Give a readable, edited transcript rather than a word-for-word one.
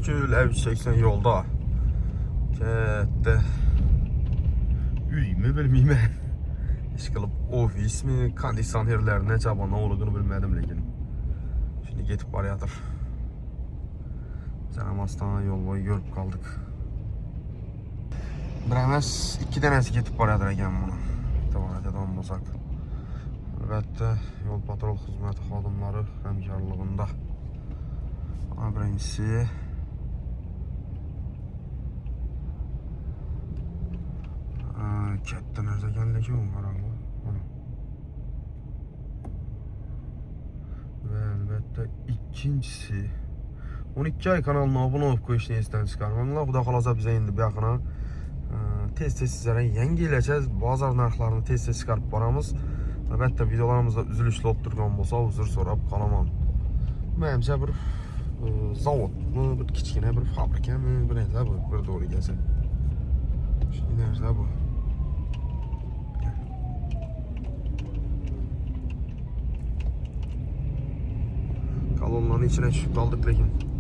Gül ev 80 yolda. Kette. Üyümü bilmeyim. İşkalıp ofis mi, kondisionerler ne çaba ne olduğunu bilmedim lekin. Şimdi getip barayadır. Canım hastana yol boyu görüp kaldık. Bir emas, iki tanesi getip barayadır eken bunu. İtibaret eden bozak. Elbette yol patrol hizmeti xodimlari hamkorlig'ida. Birincisi katta narsa ekanligi u qarang. Ve elbette ikincisi 12 ay kanalına abone olup qo'yishni esdan chiqarmanglar. Xudo xolasa bize endi bu yoqina tez sizlere yangi ilacağız. Bozor narxlarini tez chiqarib boramiz. Albatta videolarımızda üzülüşlü olib turgan bo'lsa, uzr so'rab qolaman. Menimcha bir zavodmi, bir kichkina bir fabrikami, bir narsa bu, bir to'g'ri kelsa. Shunday narsa bu. Kolonların içine tushib qoldik lekin